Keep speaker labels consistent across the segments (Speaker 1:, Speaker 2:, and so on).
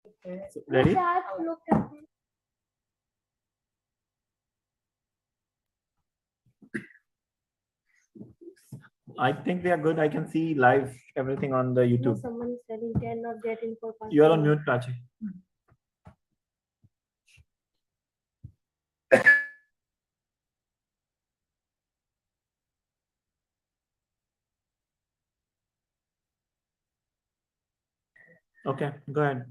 Speaker 1: So, ready? I think we are good. I can see live everything on the YouTube.
Speaker 2: Someone is telling cannot get in for
Speaker 1: You are on mute, Prachi. Okay, go ahead.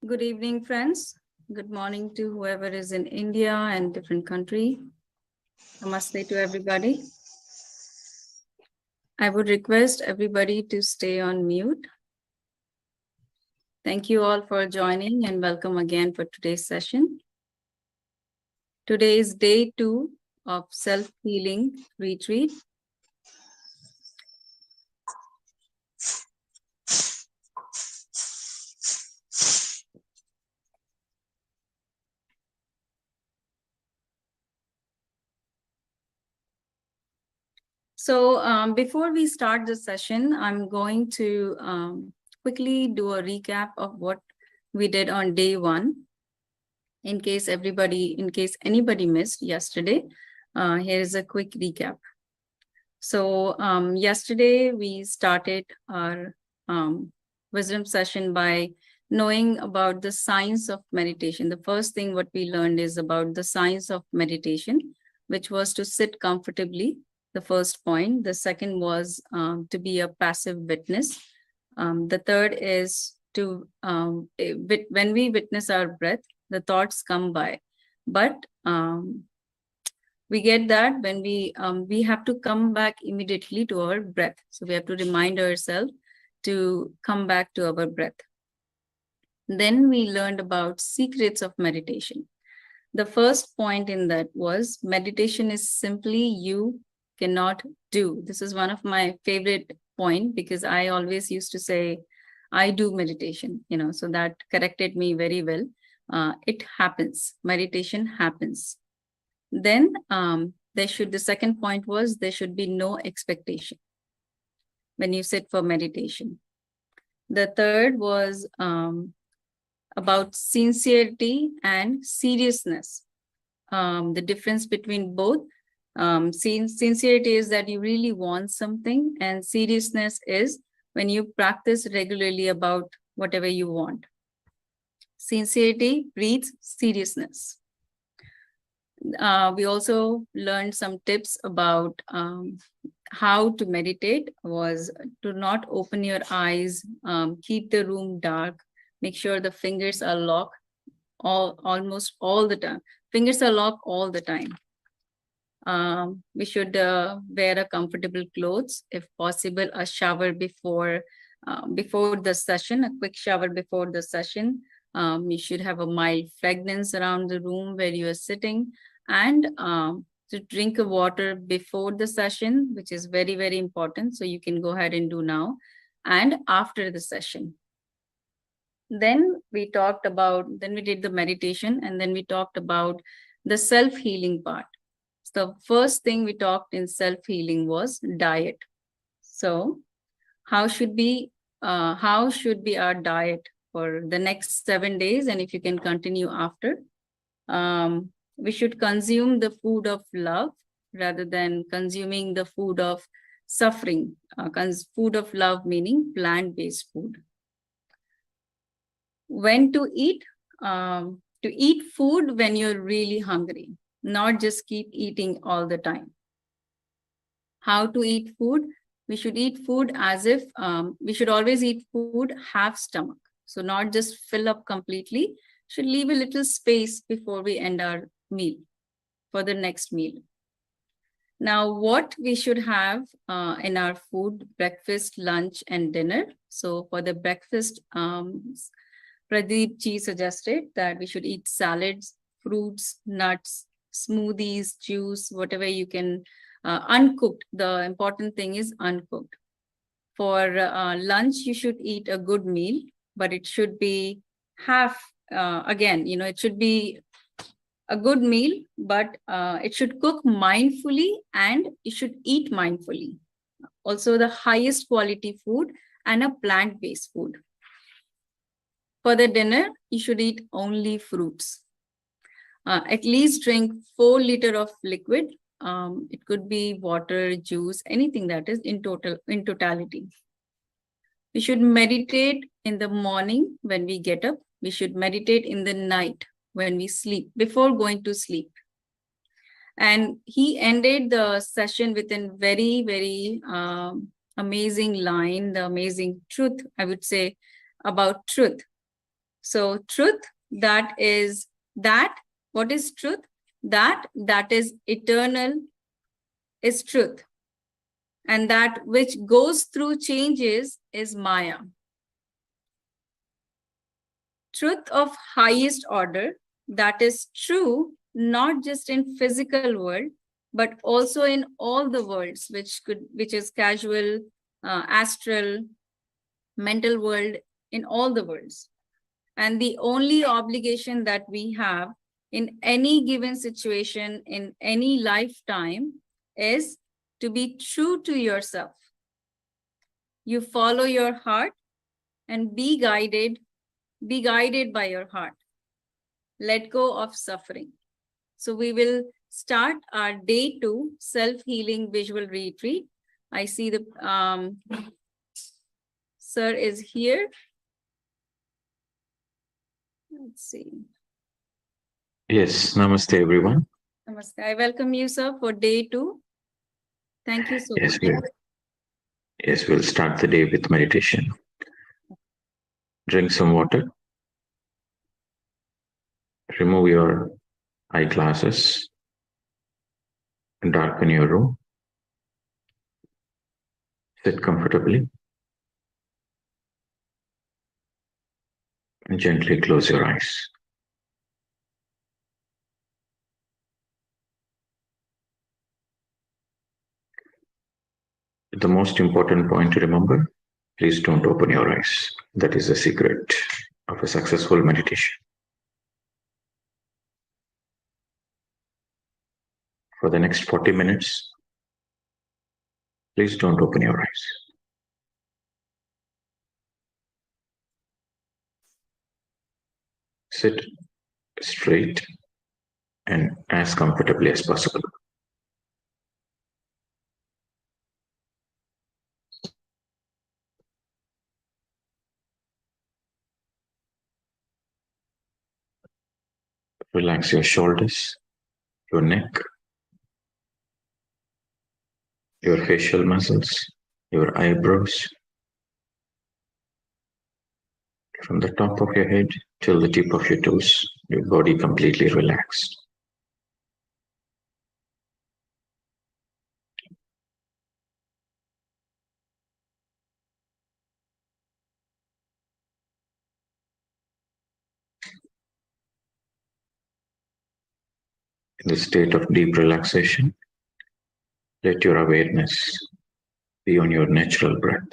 Speaker 3: Good evening, friends. Good morning to whoever is in India and different country. Namaste to everybody. I would request everybody to stay on mute. Thank you all for joining and welcome again for today's session. Today is day 2 of self-healing retreat. So before we start the session, I'm going to quickly do a recap of what we did on day 1. In case anybody missed yesterday, here is a quick recap. So yesterday we started our wisdom session by knowing about the science of meditation. The first thing what we learned is about the science of meditation, which was to sit comfortably. The first point. The second was to be a passive witness. The third is to, when we witness our breath, the thoughts come by. But we get that when we have to come back immediately to our breath. So we have to remind ourselves to come back to our breath. Then we learned about secrets of meditation. The first point in that was meditation is simply you cannot do. This is one of my favorite point because I always used to say, I do meditation, so that corrected me very well. It happens. Meditation happens. Then the second point was there should be no expectation when you sit for meditation. The third was about sincerity and seriousness. The difference between both. Sincerity is that you really want something, and seriousness is when you practice regularly about whatever you want. Sincerity breeds seriousness. We also learned some tips about how to meditate. Was to not open your eyes, keep the room dark, make sure the fingers are locked almost all the time. Fingers are locked all the time. We should wear a comfortable clothes, if possible, a shower before before the session, a quick shower before the session. You should have a mild fragrance around the room where you are sitting, and to drink a water before the session, which is very, very important. So you can go ahead and do now and after the session. Then we did the meditation, and then we talked about the self-healing part. So the first thing we talked in self-healing was diet. So how should be our diet for the next 7 days? And if you can continue after, we should consume the food of love rather than consuming the food of suffering. Food of love meaning plant-based food. When to eat? To eat food when you're really hungry, not just keep eating all the time. How to eat food? We should eat food as if we should always eat food half stomach. So not just fill up completely, should leave a little space before we end our meal for the next meal. Now, what we should have in our food, breakfast, lunch, and dinner. So for the breakfast, Pradeep ji suggested that we should eat salads, fruits, nuts, smoothies, juice, whatever you can, uncooked. The important thing is uncooked. For lunch, you should eat a good meal, but it should be half, it should be a good meal, but it should cook mindfully and you should eat mindfully. Also the highest quality food and a plant-based food. For the dinner, you should eat only fruits. At least drink 4 liters of liquid. It could be water, juice, anything that is in totality. We should meditate in the morning when we get up. We should meditate in the night when we sleep, before going to sleep. And he ended the session with a very, very amazing line, the amazing truth, I would say, about truth. So truth, what is truth? That is eternal is truth. And that which goes through changes is Maya. Truth of highest order, that is true, not just in physical world, but also in all the worlds, which is casual, astral, mental world, in all the worlds. And the only obligation that we have in any given situation, in any lifetime, is to be true to yourself. You follow your heart and be guided by your heart. Let go of suffering. So we will start our day 2 self-healing visual retreat. I see the sir is here. Let's see.
Speaker 4: Yes, namaste everyone.
Speaker 3: Namaste. I welcome you, sir, for day 2. Thank you so much.
Speaker 4: We'll start the day with meditation. Drink some water. Remove your eyeglasses and darken your room. Sit comfortably and gently close your eyes. The most important point to remember, please don't open your eyes. That is the secret of a successful meditation. For the next 40 minutes, please don't open your eyes. Sit straight and as comfortably as possible. Relax your shoulders, your neck, your facial muscles, your eyebrows, from the top of your head till the tip of your toes, your body completely relaxed. In the state of deep relaxation, let your awareness be on your natural breath.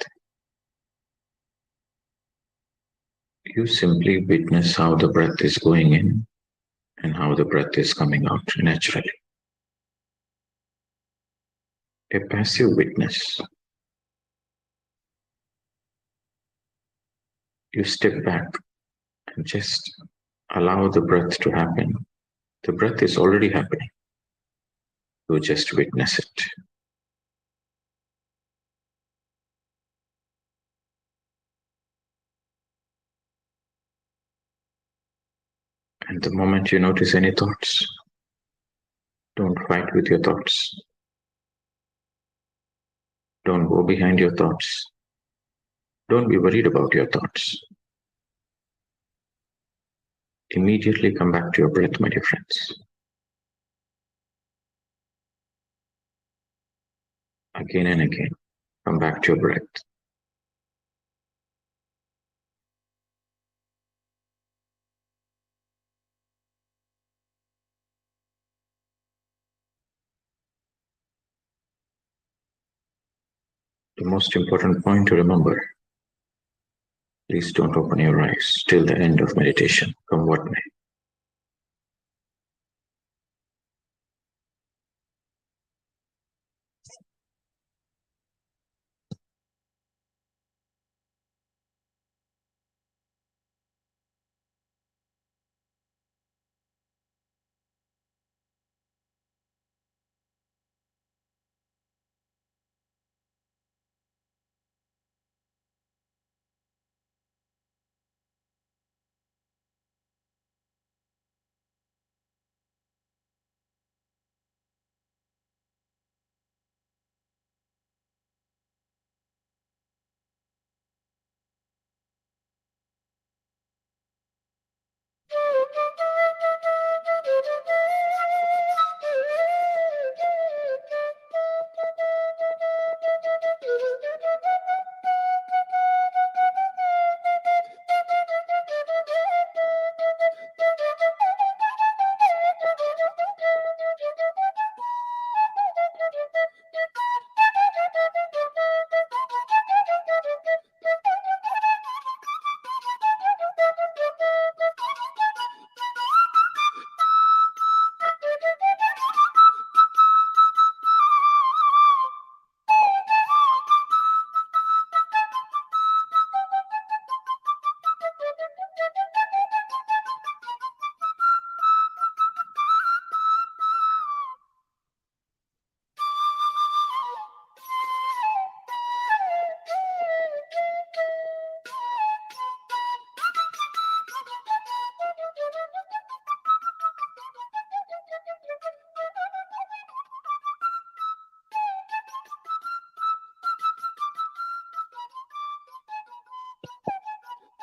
Speaker 4: You simply witness how the breath is going in and how the breath is coming out naturally. A passive witness. You step back and just allow the breath to happen. The breath is already happening. You just witness it. And the moment you notice any thoughts, don't fight with your thoughts. Don't go behind your thoughts. Don't be worried about your thoughts. Immediately come back to your breath, my dear friends. Again and again, come back to your breath. The most important point to remember, please don't open your eyes till the end of meditation, come what may.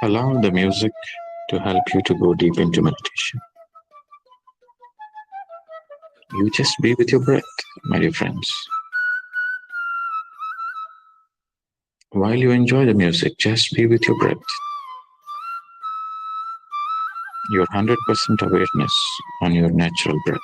Speaker 4: Allow the music to help you to go deep into meditation. You just be with your breath, my dear friends. While you enjoy the music, just be with your breath. Your 100% awareness on your natural breath.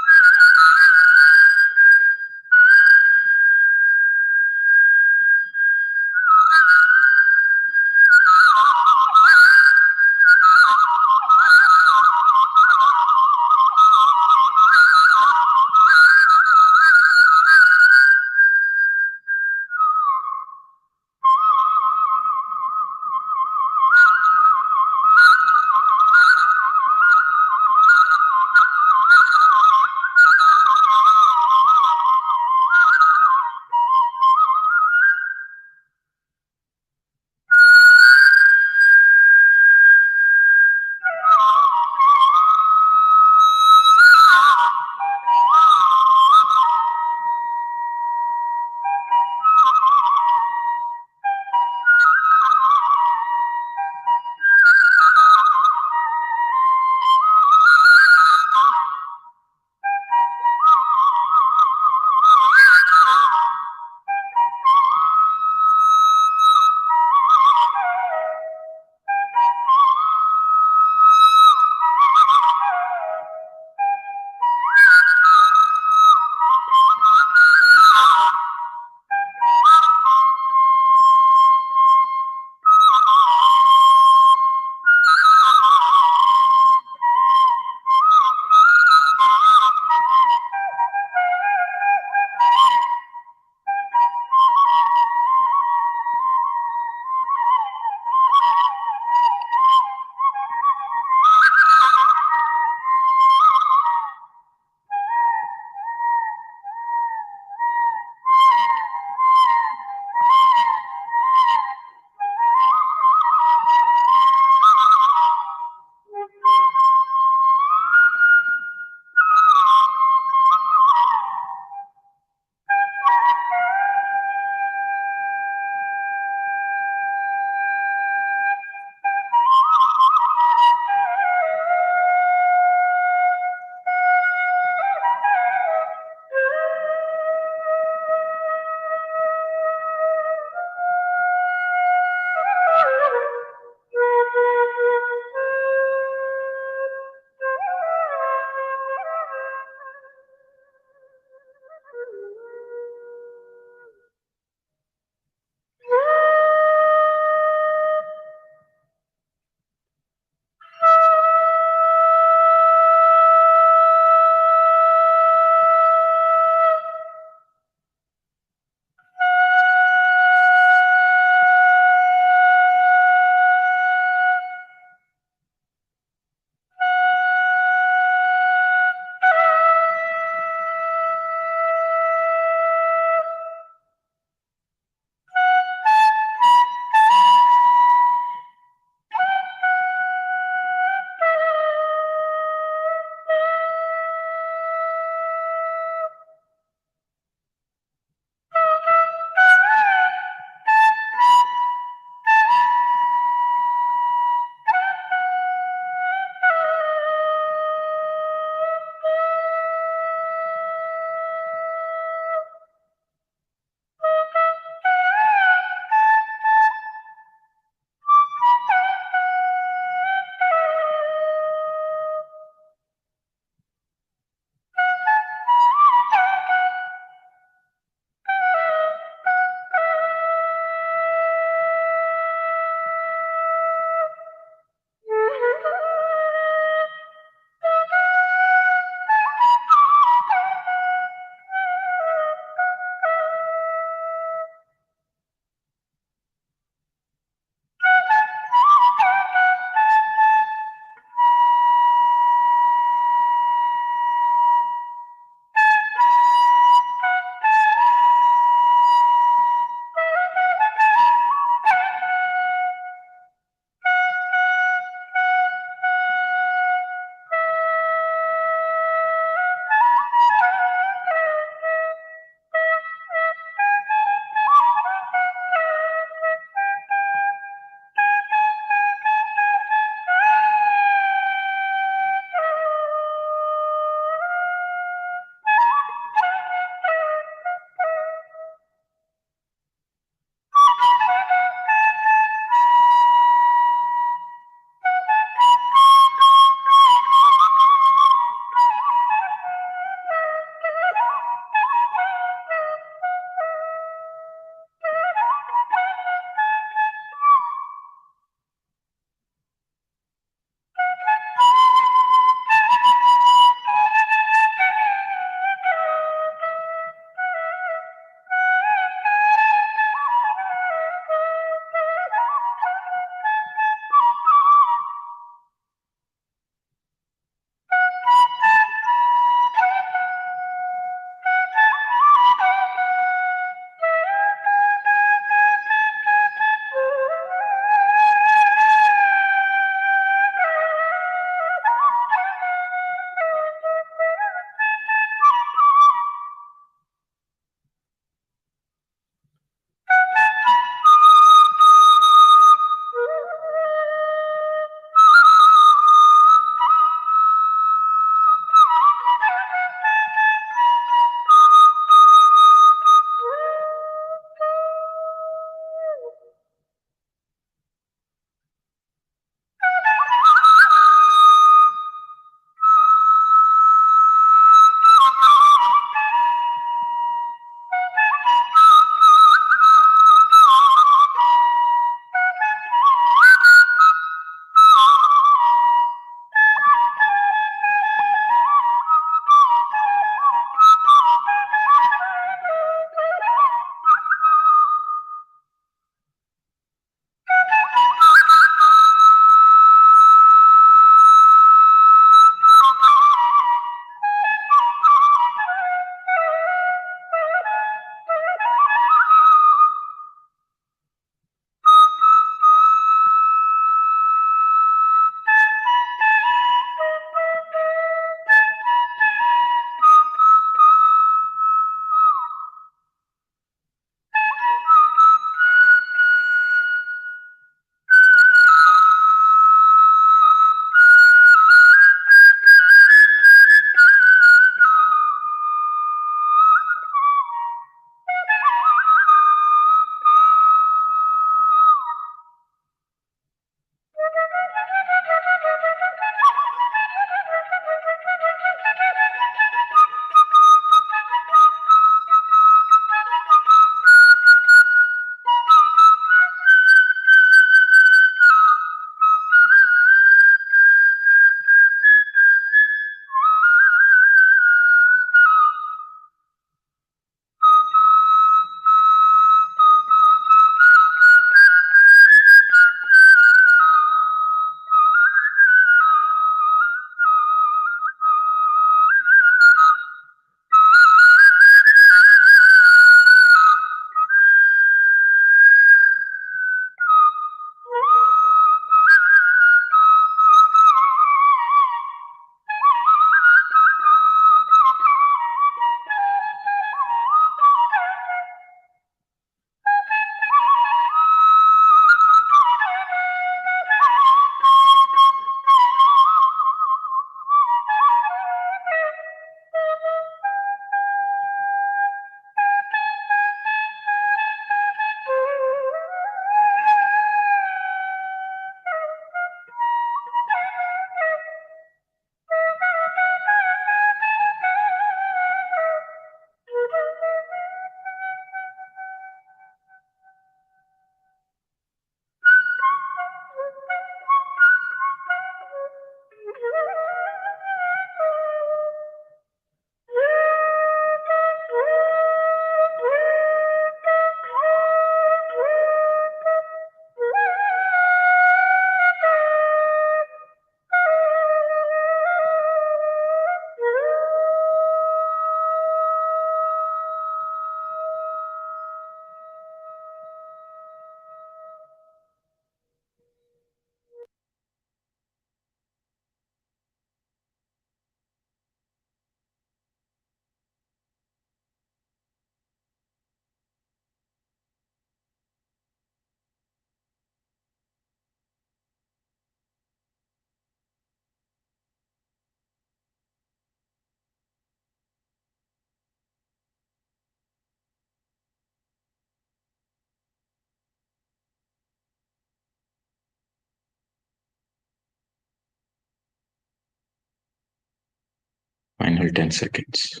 Speaker 4: Inhale 10 seconds.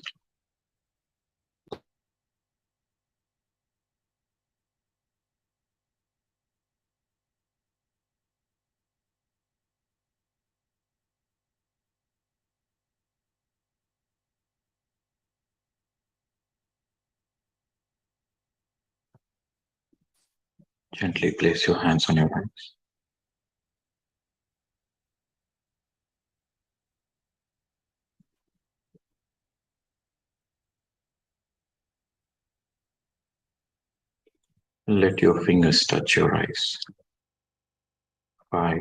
Speaker 4: Gently place your hands on your eyes. Let your fingers touch your eyes. 5,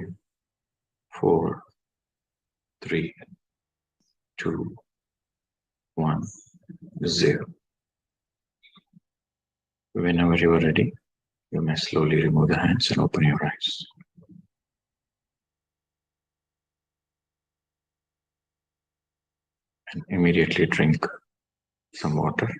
Speaker 4: 4, 3, 2, 1, 0. Whenever you are ready, you may slowly remove the hands and open your eyes. And immediately drink some water.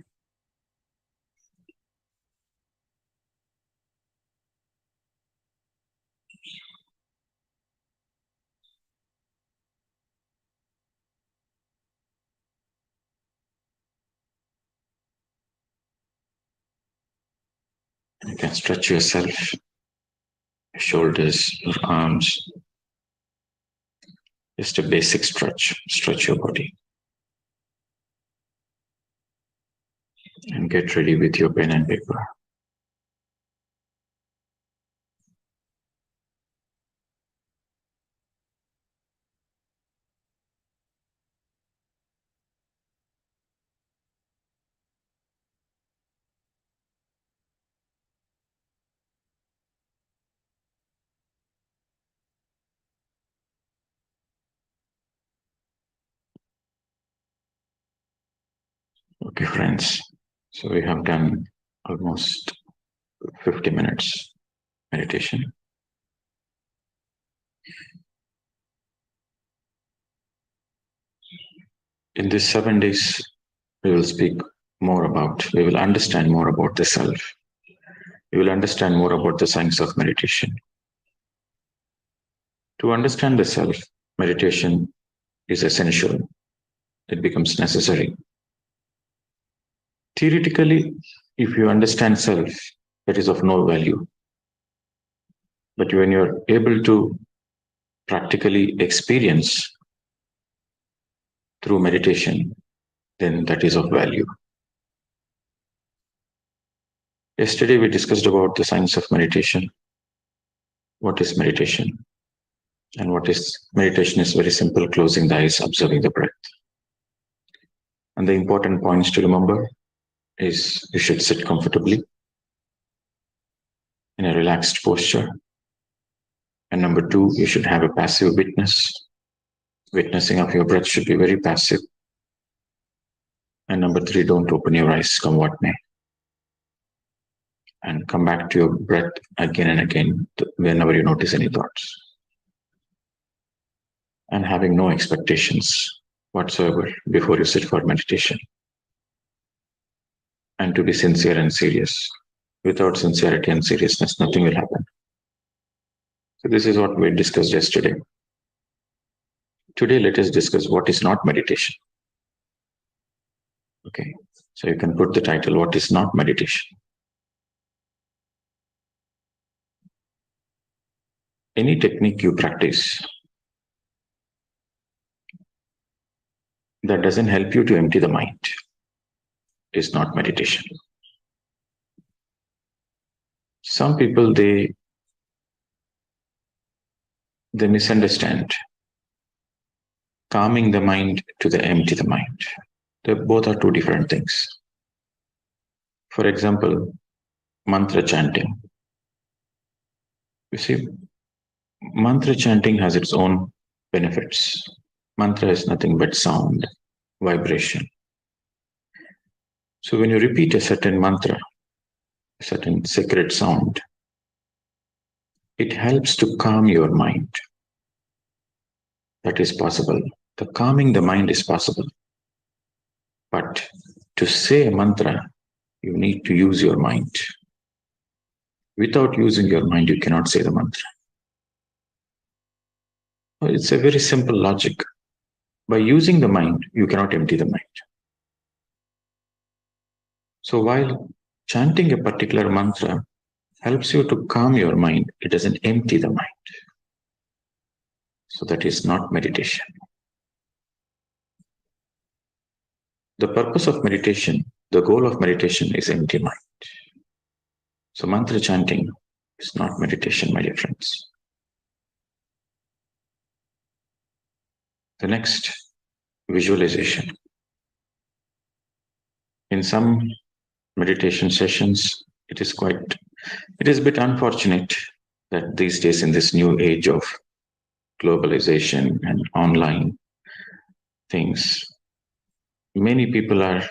Speaker 4: You can stretch yourself, your shoulders, your arms. Just a basic stretch. Stretch your body. And get ready with your pen and paper. Okay, friends. So we have done almost 50 minutes meditation. In these 7 days, we will understand more about the self. We will understand more about the science of meditation. To understand the self, meditation is essential. It becomes necessary. Theoretically, if you understand self, that is of no value. But when you're able to practically experience through meditation, then that is of value. Yesterday, we discussed about the science of meditation. What is meditation? And what is meditation is very simple, closing the eyes, observing the breath. And the important points to remember is you should sit comfortably in a relaxed posture. And number 2, you should have a passive witness. Witnessing of your breath should be very passive. And number 3, don't open your eyes, come what may. And come back to your breath again and again whenever you notice any thoughts. And having no expectations whatsoever before you sit for meditation. And to be sincere and serious. Without sincerity and seriousness, nothing will happen. So this is what we discussed yesterday. Today, let us discuss what is not meditation. Okay, so you can put the title, what is not meditation? Any technique you practice that doesn't help you to empty the mind is not meditation. Some people, they misunderstand calming the mind to the empty the mind. They both are two different things. For example, mantra chanting. You see, mantra chanting has its own benefits. Mantra is nothing but sound, vibration. So when you repeat a certain mantra, a certain sacred sound, it helps to calm your mind. That is possible. The calming the mind is possible. But to say a mantra, you need to use your mind. Without using your mind, you cannot say the mantra. It's a very simple logic. By using the mind, you cannot empty the mind. So while chanting a particular mantra helps you to calm your mind, it doesn't empty the mind. So that is not meditation. The purpose of meditation, the goal of meditation is empty mind. So mantra chanting is not meditation, my dear friends. The next, visualization. In some meditation sessions, it is a bit unfortunate that these days in this new age of globalization and online things, many people are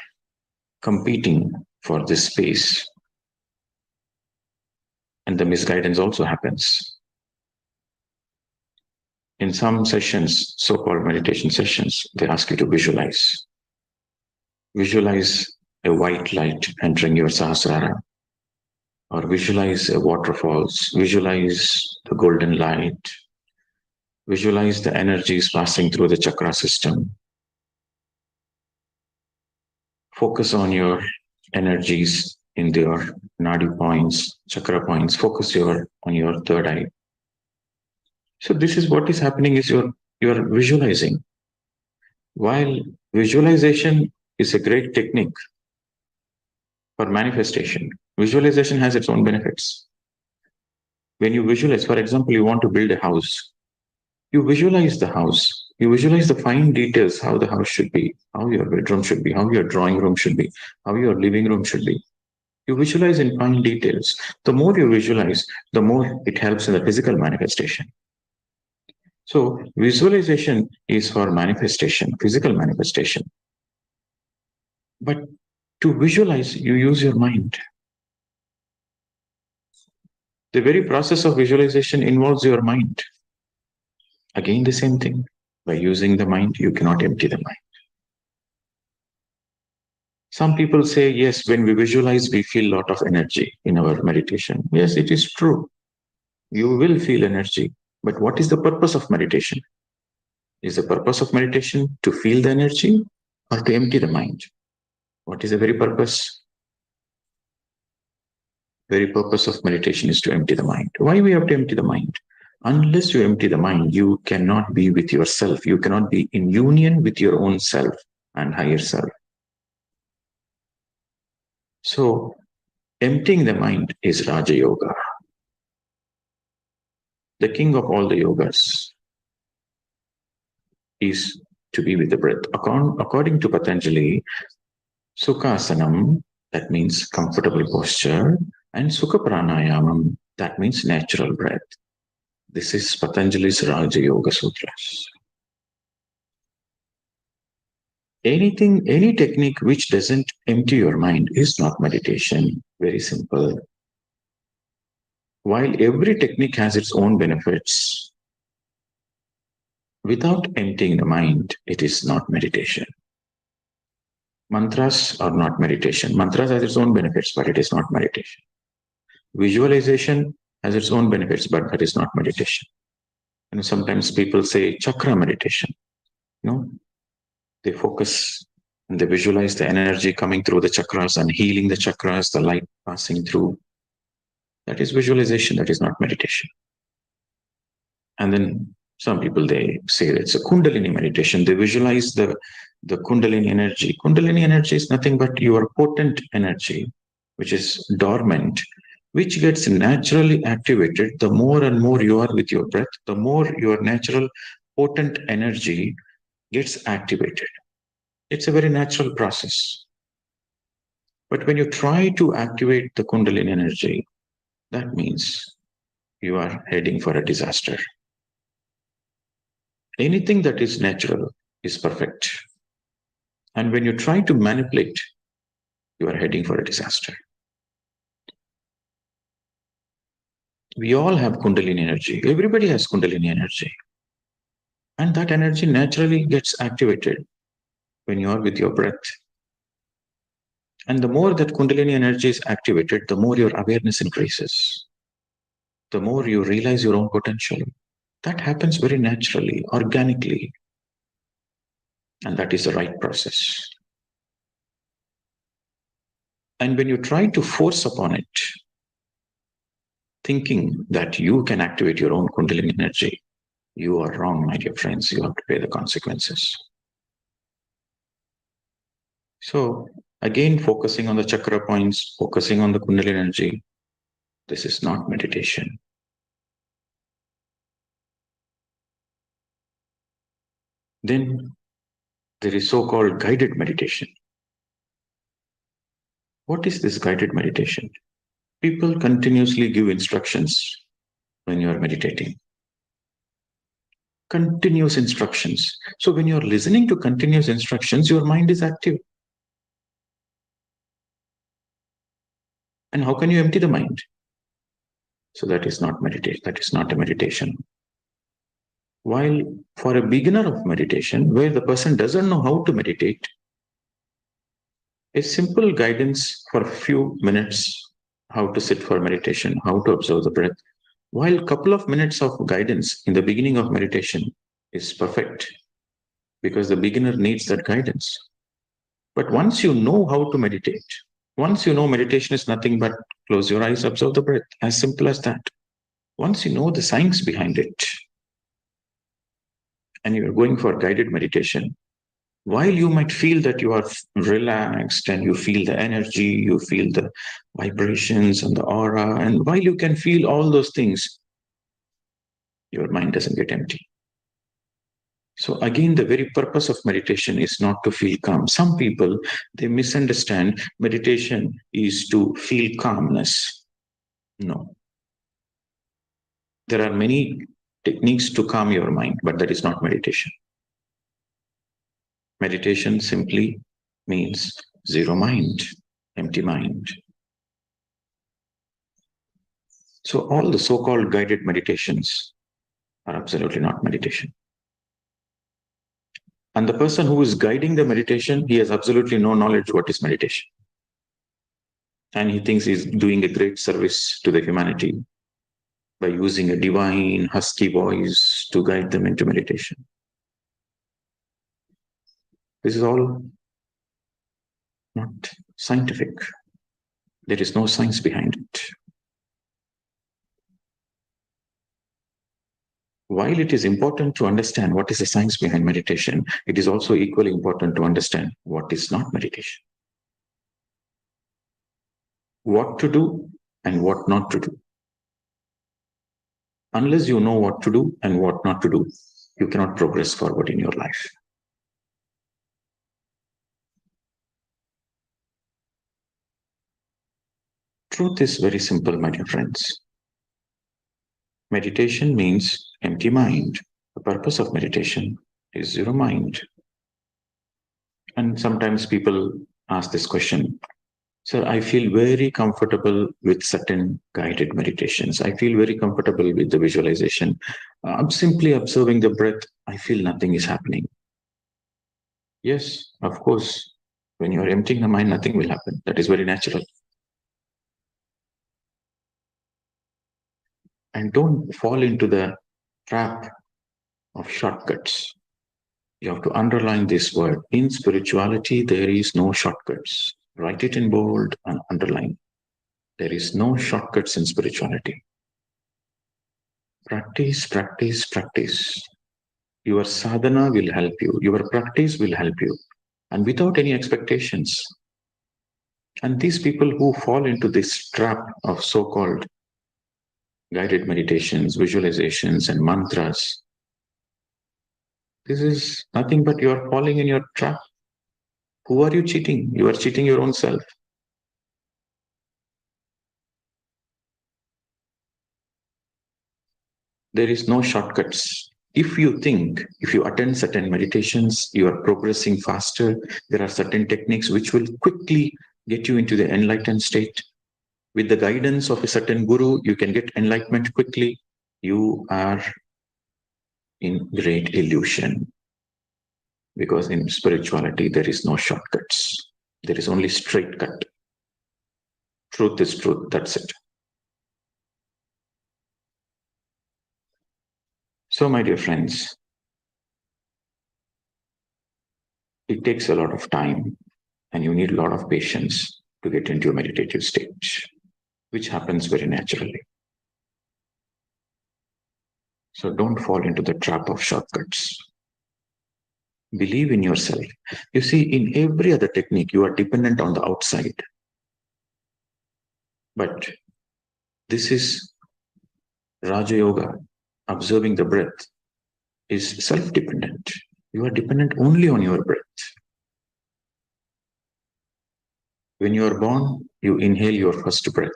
Speaker 4: competing for this space. And the misguidance also happens. In some sessions, so-called meditation sessions, they ask you to visualize. Visualize a white light entering your sahasrara, or visualize a waterfalls, visualize the golden light, visualize the energies passing through the chakra system. Focus on your energies in your nadi points, chakra points, focus on your third eye. So this is what is happening is you're visualizing. While visualization is a great technique for manifestation, visualization has its own benefits. When you visualize, for example, you want to build a house, you visualize the house, you visualize the fine details, how the house should be, how your bedroom should be, how your drawing room should be, how your living room should be. You visualize in fine details. The more you visualize, the more it helps in the physical manifestation. So visualization is for manifestation, physical manifestation. But to visualize, you use your mind. The very process of visualization involves your mind. Again, the same thing. By using the mind, you cannot empty the mind. Some people say, yes, when we visualize, we feel a lot of energy in our meditation. Yes, it is true. You will feel energy. But what is the purpose of meditation? Is the purpose of meditation to feel the energy or to empty the mind? What is the very purpose? Very purpose of meditation is to empty the mind. Why we have to empty the mind? Unless you empty the mind, you cannot be with yourself. You cannot be in union with your own self and higher self. So, emptying the mind is Raja Yoga. The king of all the yogas is to be with the breath. According to Patanjali, Sukh Aasana, that means comfortable posture, and Sukha Pranayamam, that means natural breath. This is Patanjali's Raja Yoga Sutras. Any technique which doesn't empty your mind is not meditation. Very simple. While every technique has its own benefits, without emptying the mind, it is not meditation. Mantras are not meditation. Mantras has its own benefits, but it is not meditation. Visualization has its own benefits, but that is not meditation. And sometimes people say chakra meditation. They focus and they visualize the energy coming through the chakras and healing the chakras, the light passing through. That is visualization, that is not meditation. And then some people, they say it's a Kundalini meditation. They visualize the Kundalini energy. Kundalini energy is nothing but your potent energy, which is dormant, which gets naturally activated. The more and more you are with your breath, the more your natural potent energy gets activated. It's a very natural process. But when you try to activate the Kundalini energy, that means you are heading for a disaster. Anything that is natural is perfect. And when you try to manipulate, you are heading for a disaster. We all have Kundalini energy. Everybody has Kundalini energy. And that energy naturally gets activated when you are with your breath. And the more that Kundalini energy is activated, the more your awareness increases. The more you realize your own potential. That happens very naturally, organically. And that is the right process. And when you try to force upon it, thinking that you can activate your own Kundalini energy, you are wrong, my dear friends. You have to pay the consequences. So, again, focusing on the chakra points, focusing on the Kundalini energy, this is not meditation. Then there is so-called guided meditation. What is this guided meditation? People continuously give instructions when you are meditating. Continuous instructions. So when you're listening to continuous instructions, your mind is active. And how can you empty the mind? So that is not meditation. That is not a meditation. While for a beginner of meditation, where the person doesn't know how to meditate, a simple guidance for a few minutes, how to sit for meditation, how to observe the breath, while a couple of minutes of guidance in the beginning of meditation is perfect, because the beginner needs that guidance. But once you know how to meditate, once you know meditation is nothing but close your eyes, observe the breath, as simple as that. Once you know the science behind it, and you're going for guided meditation, while you might feel that you are relaxed and you feel the energy, you feel the vibrations and the aura, and while you can feel all those things, your mind doesn't get empty. So again, the very purpose of meditation is not to feel calm. Some people, they misunderstand meditation is to feel calmness. No. There are many techniques to calm your mind, but that is not meditation. Meditation simply means zero mind, empty mind. So all the so-called guided meditations are absolutely not meditation. And the person who is guiding the meditation, he has absolutely no knowledge what is meditation. And he thinks he's doing a great service to the humanity by using a divine, husky voice to guide them into meditation. This is all not scientific. There is no science behind it. While it is important to understand what is the science behind meditation, it is also equally important to understand what is not meditation. What to do and what not to do. Unless you know what to do and what not to do, you cannot progress forward in your life. Truth is very simple, my dear friends. Meditation means empty mind. The purpose of meditation is zero mind. And sometimes people ask this question, sir, I feel very comfortable with certain guided meditations. I feel very comfortable with the visualization. I'm simply observing the breath. I feel nothing is happening. Yes, of course, when you're emptying the mind, nothing will happen. That is very natural. And don't fall into the trap of shortcuts. You have to underline this word. In spirituality, there is no shortcuts. Write it in bold and underline. There is no shortcuts in spirituality. Practice, practice, practice. Your sadhana will help you. Your practice will help you. And without any expectations. And these people who fall into this trap of so-called guided meditations, visualizations, and mantras, this is nothing but you are falling in your trap. Who are you cheating? You are cheating your own self. There is no shortcuts. If you think, if you attend certain meditations, you are progressing faster. There are certain techniques which will quickly get you into the enlightened state. With the guidance of a certain guru, you can get enlightenment quickly. You are in great illusion. Because in spirituality, there is no shortcuts. There is only straight cut. Truth is truth. That's it. So, my dear friends, it takes a lot of time and you need a lot of patience to get into a meditative state, which happens very naturally. So don't fall into the trap of shortcuts. Believe in yourself. You see, in every other technique, you are dependent on the outside. But this is Raja Yoga, observing the breath, is self-dependent. You are dependent only on your breath. When you are born, you inhale your first breath.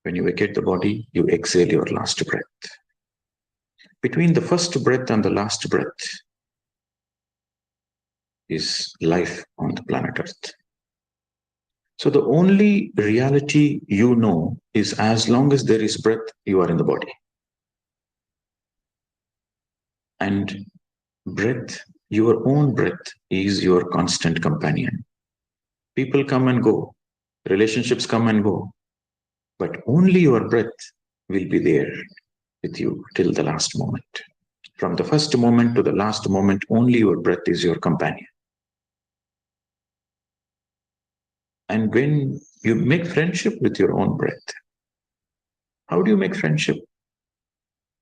Speaker 4: When you vacate the body, you exhale your last breath. Between the first breath and the last breath is life on the planet Earth. So the only reality you know is as long as there is breath, you are in the body. And breath, your own breath, is your constant companion. People come and go, relationships come and go, but only your breath will be there with you till the last moment. From the first moment to the last moment, only your breath is your companion. And when you make friendship with your own breath, how do you make friendship?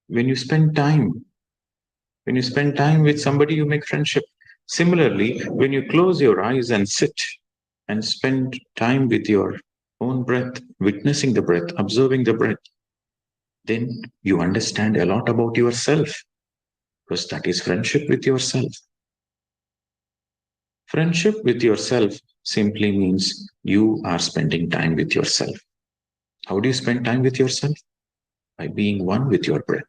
Speaker 4: When you spend time. When you spend time with somebody, you make friendship. Similarly, when you close your eyes and sit and spend time with your own breath, witnessing the breath, observing the breath, then you understand a lot about yourself, because that is friendship with yourself. Friendship with yourself simply means you are spending time with yourself. How do you spend time with yourself? By being one with your breath.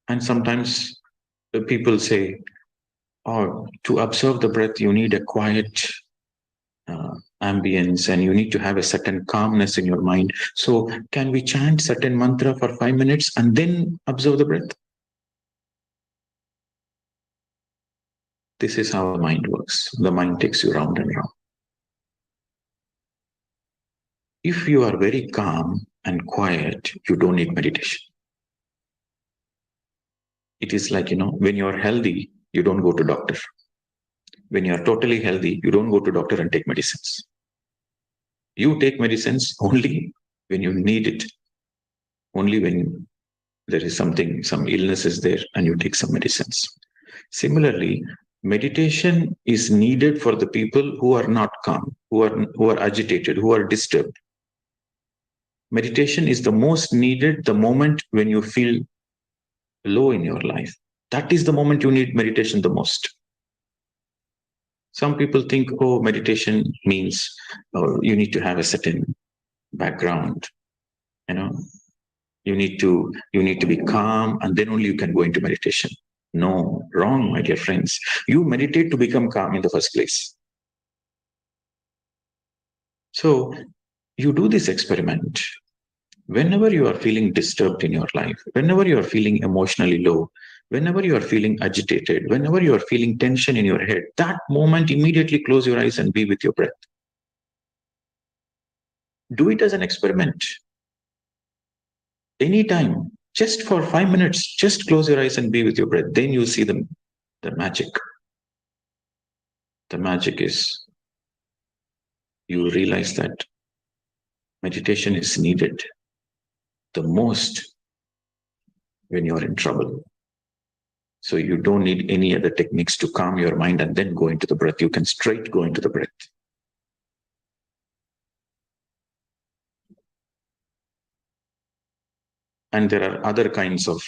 Speaker 4: And sometimes people say, oh, to observe the breath, you need a quiet ambience and you need to have a certain calmness in your mind. So can we chant certain mantra for 5 minutes and then observe the breath? This is how the mind works. The mind takes you round and round. If you are very calm and quiet, you don't need meditation. It is like, when you're healthy, you don't go to doctor. When you're totally healthy, you don't go to doctor and take medicines. You take medicines only when you need it. Only when there is some illness is there and you take some medicines. Similarly, meditation is needed for the people who are not calm, who are agitated, who are disturbed. Meditation is the most needed the moment when you feel low in your life. That is the moment you need meditation the most. Some people think, oh, meditation means you need to have a certain background. You need to be calm and then only you can go into meditation. No, wrong, my dear friends. You meditate to become calm in the first place. So you do this experiment. Whenever you are feeling disturbed in your life, whenever you are feeling emotionally low, whenever you are feeling agitated, whenever you are feeling tension in your head, that moment immediately close your eyes and be with your breath. Do it as an experiment. Anytime, just for 5 minutes, just close your eyes and be with your breath. Then you see the magic. The magic is you realize that meditation is needed the most when you're in trouble. So you don't need any other techniques to calm your mind and then go into the breath. You can straight go into the breath. And there are other kinds of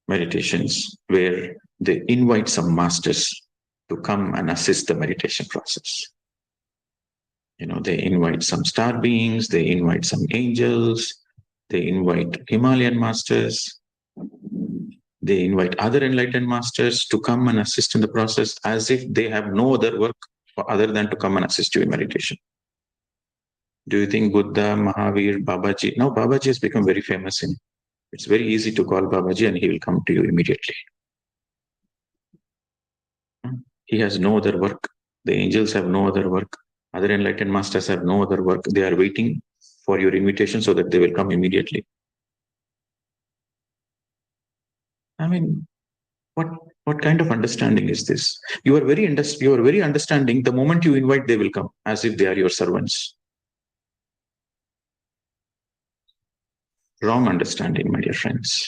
Speaker 4: meditations where they invite some masters to come and assist the meditation process. They invite some star beings, they invite some angels, they invite Himalayan masters, they invite other enlightened masters to come and assist in the process as if they have no other work other than to come and assist you in meditation. Do you think Buddha, Mahavir, Babaji? Now Babaji has become very famous. It's very easy to call Babaji and he will come to you immediately. He has no other work. The angels have no other work. Other enlightened masters have no other work. They are waiting for your invitation so that they will come immediately. I mean, what kind of understanding is this? You are very understanding. The moment you invite, they will come, as if they are your servants. Wrong understanding, my dear friends.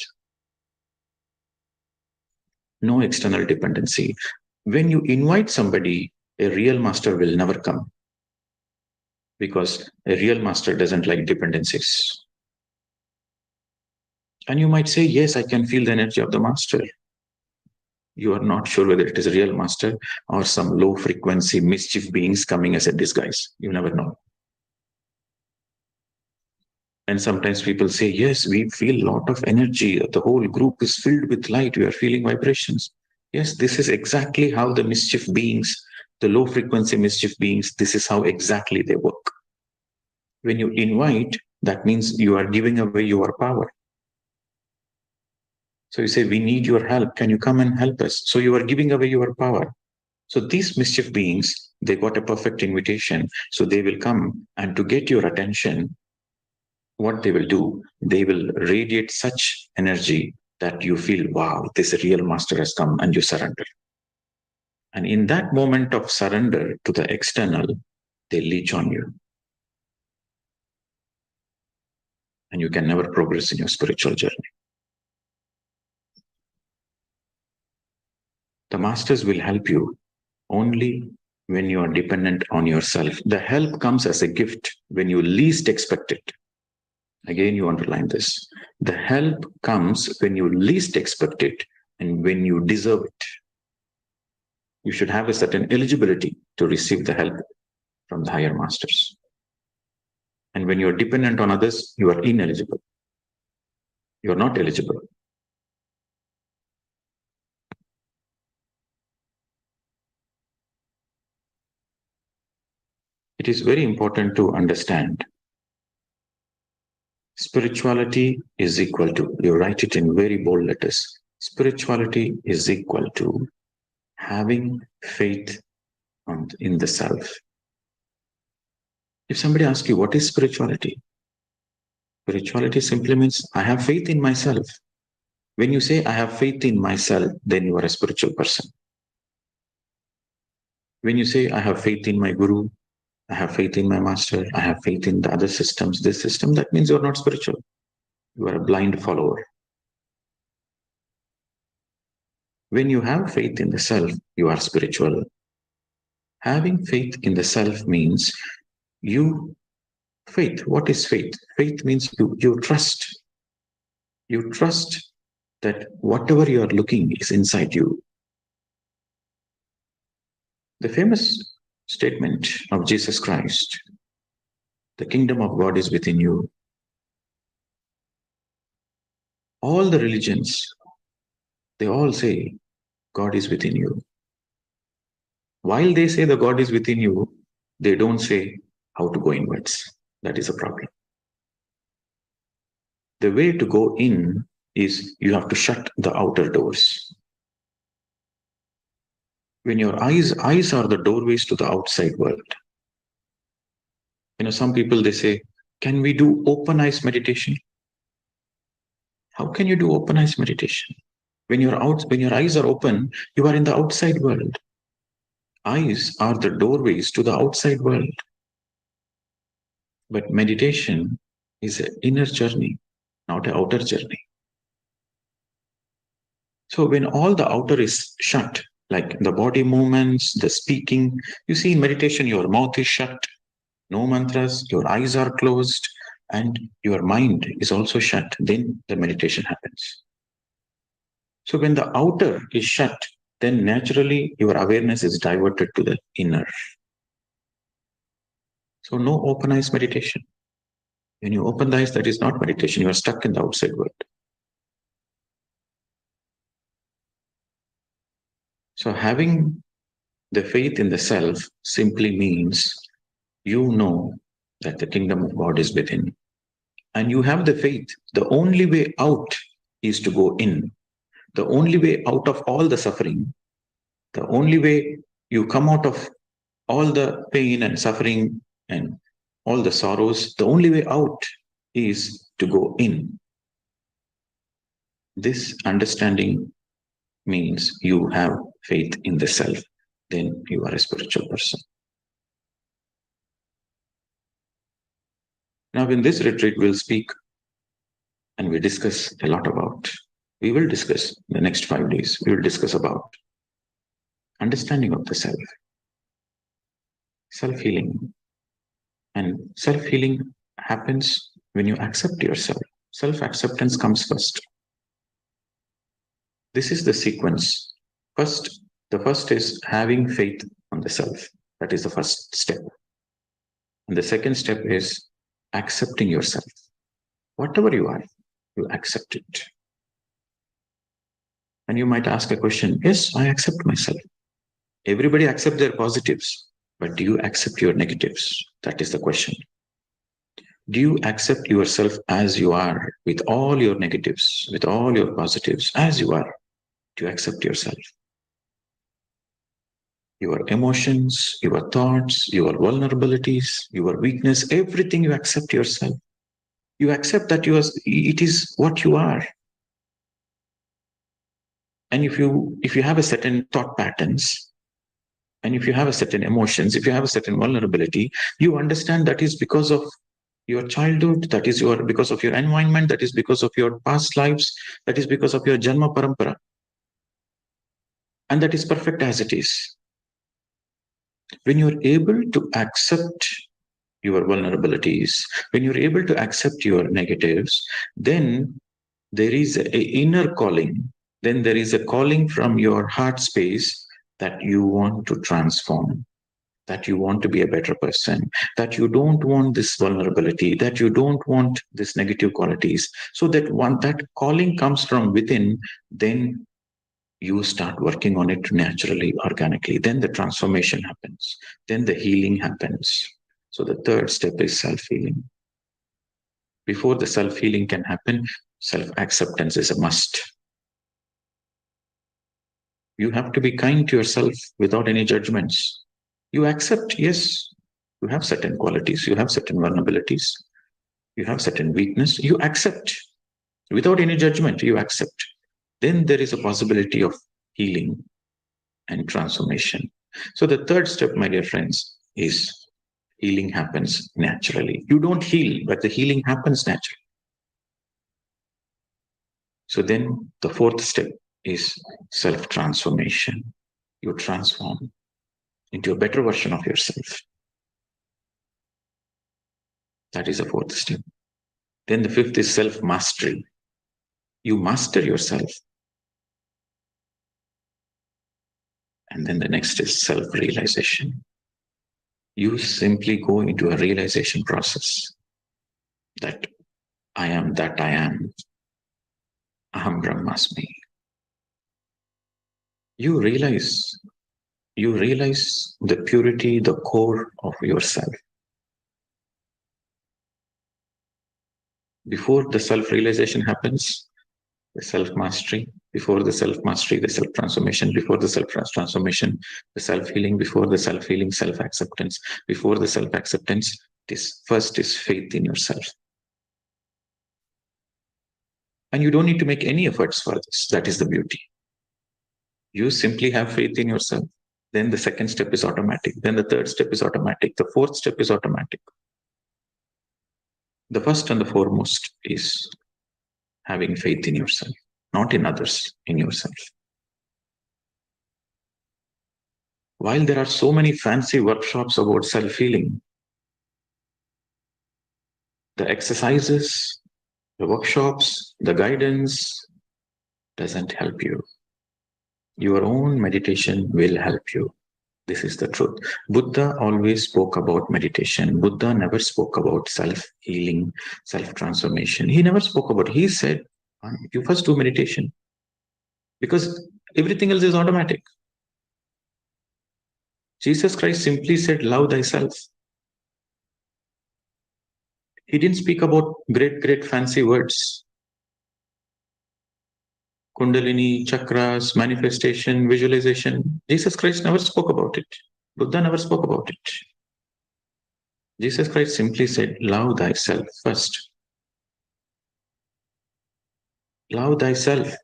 Speaker 4: No external dependency. When you invite somebody, a real master will never come, because a real master doesn't like dependencies. And you might say, yes, I can feel the energy of the master. You are not sure whether it is a real master or some low frequency mischief beings coming as a disguise. You never know. And sometimes people say, yes, we feel a lot of energy. The whole group is filled with light. We are feeling vibrations. Yes, this is exactly how the mischief beings, the low frequency mischief beings, this is how exactly they work. When you invite, that means you are giving away your power. So you say, we need your help. Can you come and help us? So you are giving away your power. So these mischief beings, they got a perfect invitation. So they will come, and to get your attention, what they will do, they will radiate such energy that you feel, wow, this real master has come, and you surrender. And in that moment of surrender to the external, they leech on you. And you can never progress in your spiritual journey. The masters will help you only when you are dependent on yourself. The help comes as a gift when you least expect it. Again, you underline this. The help comes when you least expect it and when you deserve it. You should have a certain eligibility to receive the help from the higher masters. And when you're dependent on others, you are ineligible. You are not eligible. It is very important to understand spirituality is equal to, you write it in very bold letters, spirituality is equal to having faith in the self. If somebody asks you, what is spirituality? Spirituality simply means, I have faith in myself. When you say, I have faith in myself, then you are a spiritual person. When you say, I have faith in my guru, I have faith in my master, I have faith in the other systems, this system, that means you're not spiritual. You are a blind follower. When you have faith in the self, you are spiritual. Having faith in the self means faith. What is faith? Faith means you trust. You trust that whatever you are looking is inside you. The famous statement of Jesus Christ, the kingdom of God is within you. All the religions, they all say God is within you. While they say the God is within you, they don't say how to go inwards. That is a problem. The way to go in is you have to shut the outer doors. When your eyes are the doorways to the outside world. Some people, they say, can we do open eyes meditation? How can you do open eyes meditation? When your eyes are open, you are in the outside world. Eyes are the doorways to the outside world. But meditation is an inner journey, not an outer journey. So when all the outer is shut, like the body movements, the speaking, you see in meditation, your mouth is shut, no mantras, your eyes are closed, and your mind is also shut. Then the meditation happens. So when the outer is shut, then naturally your awareness is diverted to the inner. So no open eyes meditation. When you open the eyes, that is not meditation. You are stuck in the outside world. So having the faith in the self simply means you know that the kingdom of God is within. And you have the faith. The only way out is to go in. The only way out of all the suffering, the only way you come out of all the pain and suffering and all the sorrows, the only way out is to go in. This understanding means you have faith in the self. Then you are a spiritual person. Now, in this retreat, we'll speak and we discuss a lot about. We will discuss the next 5 days. We will discuss about understanding of the self, self-healing. And self-healing happens when you accept yourself. Self-acceptance comes first. This is the sequence. The first is having faith on the self. That is the first step. And the second step is accepting yourself. Whatever you are, you accept it. And you might ask a question, yes, I accept myself. Everybody accepts their positives, but do you accept your negatives? That is the question. Do you accept yourself as you are, with all your negatives, with all your positives, as you are? Do you accept yourself? Your emotions, your thoughts, your vulnerabilities, your weakness, everything you accept yourself. You accept that it is what you are. And if you have a certain thought patterns, and if you have a certain emotions, if you have a certain vulnerability, you understand that is because of your childhood, that is because of your environment, that is because of your past lives, that is because of your Janma Parampara. And that is perfect as it is. When you're able to accept your vulnerabilities, when you're able to accept your negatives, then there is an inner calling. Then there is a calling from your heart space that you want to transform, that you want to be a better person, that you don't want this vulnerability, that you don't want this negative qualities. So that calling comes from within, then you start working on it naturally, organically. Then the transformation happens. Then the healing happens. So the third step is self-healing. Before the self-healing can happen, self-acceptance is a must. You have to be kind to yourself without any judgments. You accept, yes, you have certain qualities, you have certain vulnerabilities, you have certain weakness. You accept without any judgment, you accept. Then there is a possibility of healing and transformation. So the third step, my dear friends, is healing happens naturally. You don't heal, but the healing happens naturally. So then the fourth step is self-transformation. You transform into a better version of yourself. That is the fourth step. Then the fifth is self-mastery. You master yourself. And then the next is self-realization. You simply go into a realization process that I am that I am. Aham Brahmasmi. You realize the purity, the core of yourself. Before the self-realization happens, the self-mastery. Before the self-mastery, the self-transformation. Before the self-transformation, the self-healing. Before the self-healing, self-acceptance. Before the self-acceptance, this first is faith in yourself. And you don't need to make any efforts for this. That is the beauty. You simply have faith in yourself. Then the second step is automatic. Then the third step is automatic. The fourth step is automatic. The first and the foremost is having faith in yourself, not in others, in yourself. While there are so many fancy workshops about self-healing, the exercises, the workshops, the guidance doesn't help you. Your own meditation will help you. This is the truth. Buddha always spoke about meditation. Buddha never spoke about self-healing, self-transformation. He never spoke about it. He said, you first do meditation. Because everything else is automatic. Jesus Christ simply said, love thyself. He didn't speak about great fancy words. Kundalini, chakras, manifestation, visualization. Jesus Christ never spoke about it. Buddha never spoke about it. Jesus Christ simply said, love thyself first. Love thyself.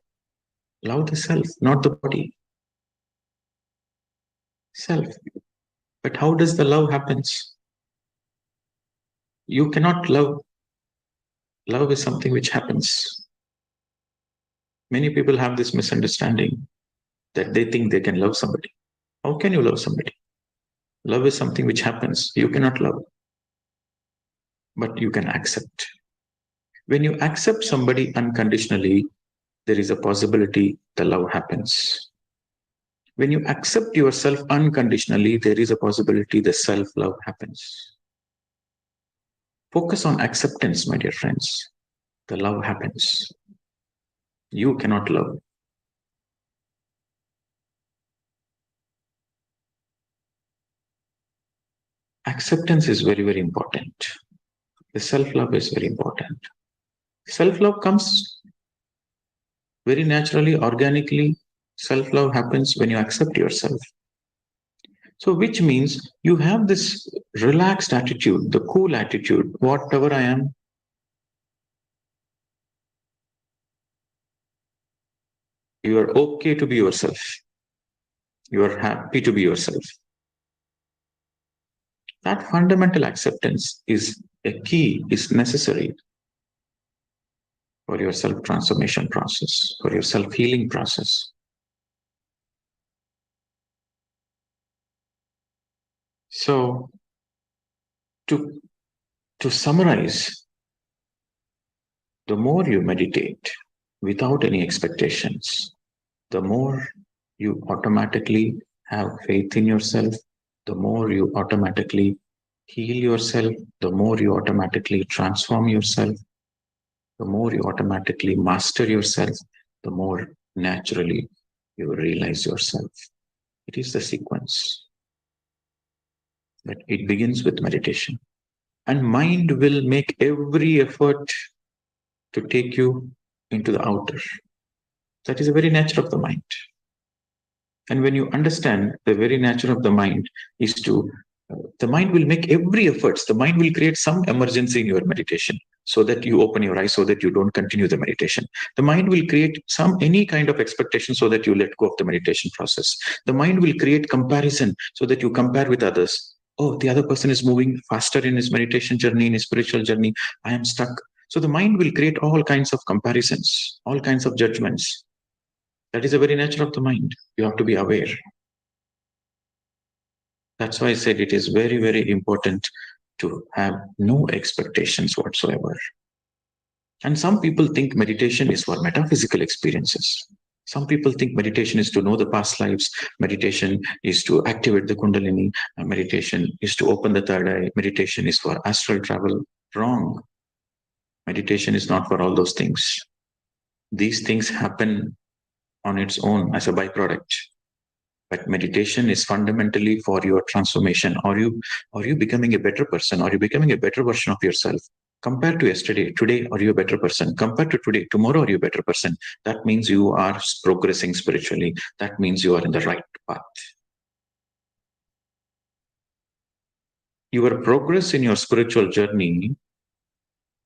Speaker 4: Love the self, not the body. Self. But how does the love happens? You cannot love. Love is something which happens. Many people have this misunderstanding that they think they can love somebody. How can you love somebody? Love is something which happens. You cannot love, but you can accept. When you accept somebody unconditionally, there is a possibility the love happens. When you accept yourself unconditionally, there is a possibility the self-love happens. Focus on acceptance, my dear friends. The love happens. You cannot love. Acceptance is very, very important. The self-love is very important. Self-love comes very naturally, organically. Self-love happens when you accept yourself. So, which means you have this relaxed attitude, the cool attitude, whatever I am, you are okay to be yourself. You are happy to be yourself. That fundamental acceptance is a key, is necessary for your self-transformation process, for your self-healing process. So, to summarize, the more you meditate without any expectations, the more you automatically have faith in yourself, the more you automatically heal yourself, the more you automatically transform yourself, the more you automatically master yourself, the more naturally you will realize yourself. It is the sequence. But it begins with meditation. And mind will make every effort to take you into the outer. That is the very nature of the mind. And when you understand the very nature of the mind is the mind will make every efforts. The mind will create some emergency in your meditation so that you open your eyes, so that you don't continue the meditation. The mind will create any kind of expectation so that you let go of the meditation process. The mind will create comparison so that you compare with others. Oh, the other person is moving faster in his meditation journey, in his spiritual journey. I am stuck. So the mind will create all kinds of comparisons, all kinds of judgments. That is the very nature of the mind. You have to be aware. That's why I said it is very, very important to have no expectations whatsoever. And some people think meditation is for metaphysical experiences. Some people think meditation is to know the past lives. Meditation is to activate the Kundalini. Meditation is to open the third eye. Meditation is for astral travel. Wrong. Meditation is not for all those things. These things happen on its own as a byproduct. But meditation is fundamentally for your transformation. Are you becoming a better person? Are you becoming a better version of yourself? Compared to yesterday, today, are you a better person? Compared to today, tomorrow, are you a better person? That means you are progressing spiritually. That means you are in the right path. Your progress in your spiritual journey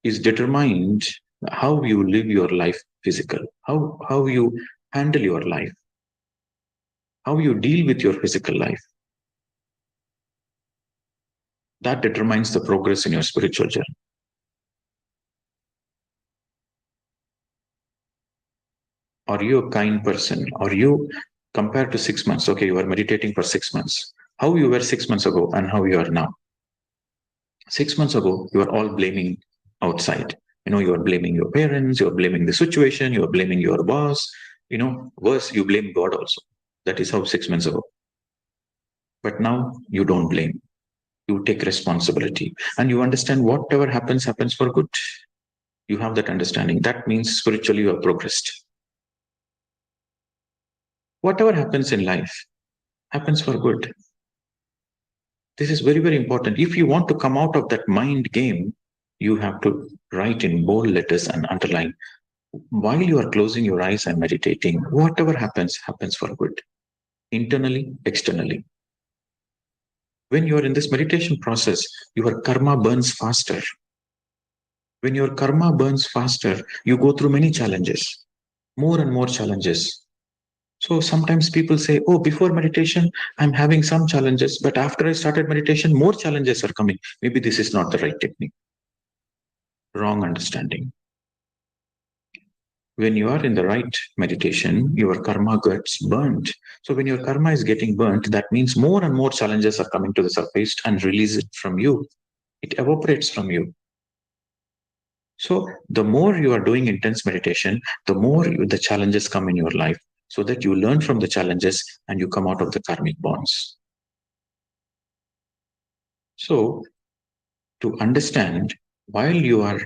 Speaker 4: is determined how you live your life physical, how you handle your life, how you deal with your physical life. That determines the progress in your spiritual journey. Are you a kind person? Are you, compared to 6 months, okay, you are meditating for 6 months, how you were 6 months ago and how you are now? 6 months ago, you are all blaming outside. You are blaming your parents, you are blaming the situation, you are blaming your boss. Worse, you blame God also. That is how 6 months ago. But now you don't blame. You take responsibility and you understand whatever happens for good. You have that understanding. That means spiritually you have progressed. Whatever happens in life happens for good. This is very, very important. If you want to come out of that mind game, you have to write in bold letters and underline. While you are closing your eyes and meditating, whatever happens for good. Internally, externally. When you are in this meditation process, your karma burns faster. When your karma burns faster, you go through many challenges, more and more challenges. So sometimes people say, oh, before meditation, I'm having some challenges, but after I started meditation, more challenges are coming. Maybe this is not the right technique. Wrong understanding. When you are in the right meditation, your karma gets burnt. So when your karma is getting burnt, that means more and more challenges are coming to the surface and release it from you. It evaporates from you. So the more you are doing intense meditation, the more the challenges come in your life, so that you learn from the challenges and you come out of the karmic bonds. So to understand, while you are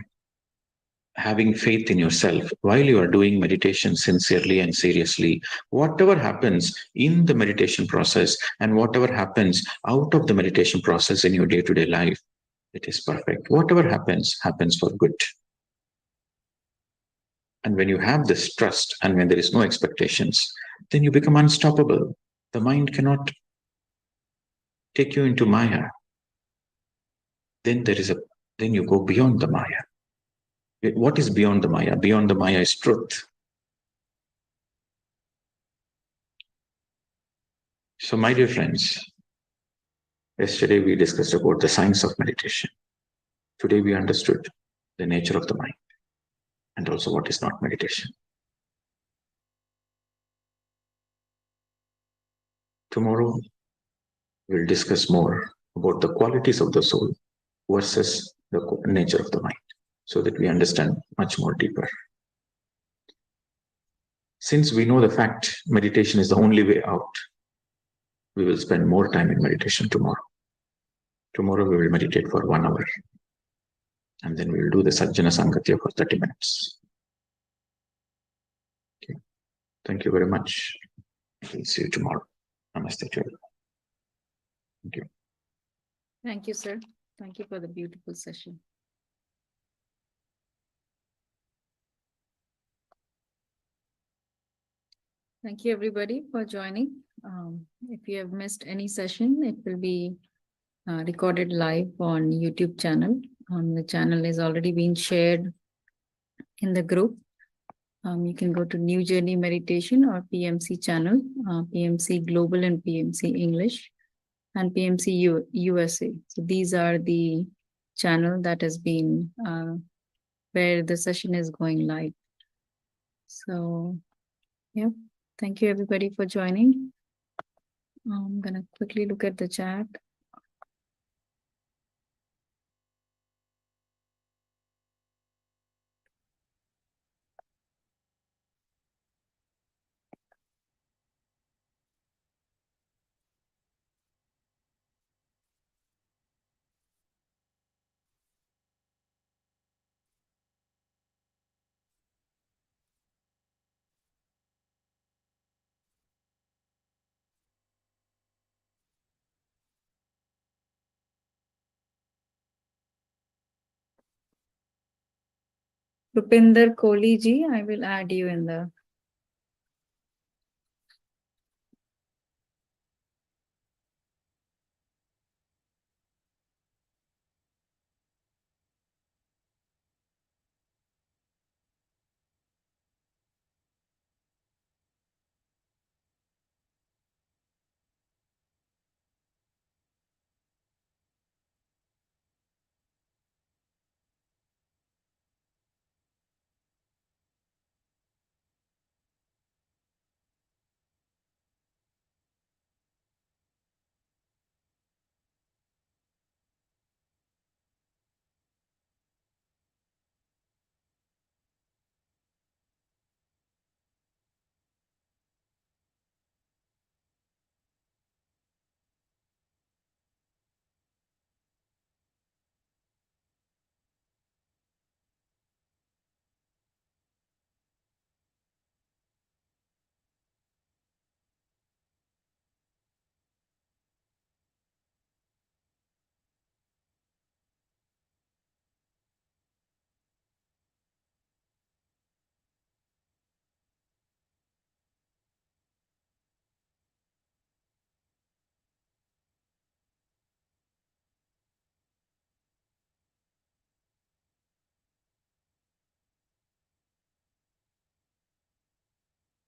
Speaker 4: having faith in yourself, while you are doing meditation sincerely and seriously, whatever happens in the meditation process and whatever happens out of the meditation process in your day-to-day life, it is perfect. Whatever happens, happens for good. And when you have this trust and when there is no expectations, then you become unstoppable. The mind cannot take you into Maya. Then you go beyond the Maya. What is beyond the Maya? Beyond the Maya is truth. So, my dear friends, yesterday we discussed about the science of meditation. Today we understood the nature of the mind and also what is not meditation. Tomorrow we'll discuss more about the qualities of the soul versus the nature of the mind, so that we understand much more deeper. Since we know the fact meditation is the only way out, we will spend more time in meditation tomorrow. Tomorrow we will meditate for 1 hour. And then we will do the Sajjana Sangatya for 30 minutes. Okay. Thank you very much. We'll see you tomorrow. Namaste to everyone. Thank you.
Speaker 3: Thank you, sir. Thank you for the beautiful session. Thank you, everybody, for joining. If you have missed any session, it will be recorded live on YouTube channel. The channel is already being shared in the group. You can go to New Journey Meditation or PMC channel, PMC Global and PMC English, and PMC USA. So these are the channel that has been where the session is going live. So, yeah, thank you everybody for joining. I'm gonna quickly look at the chat. Rupinder Kohli ji, I will add you in the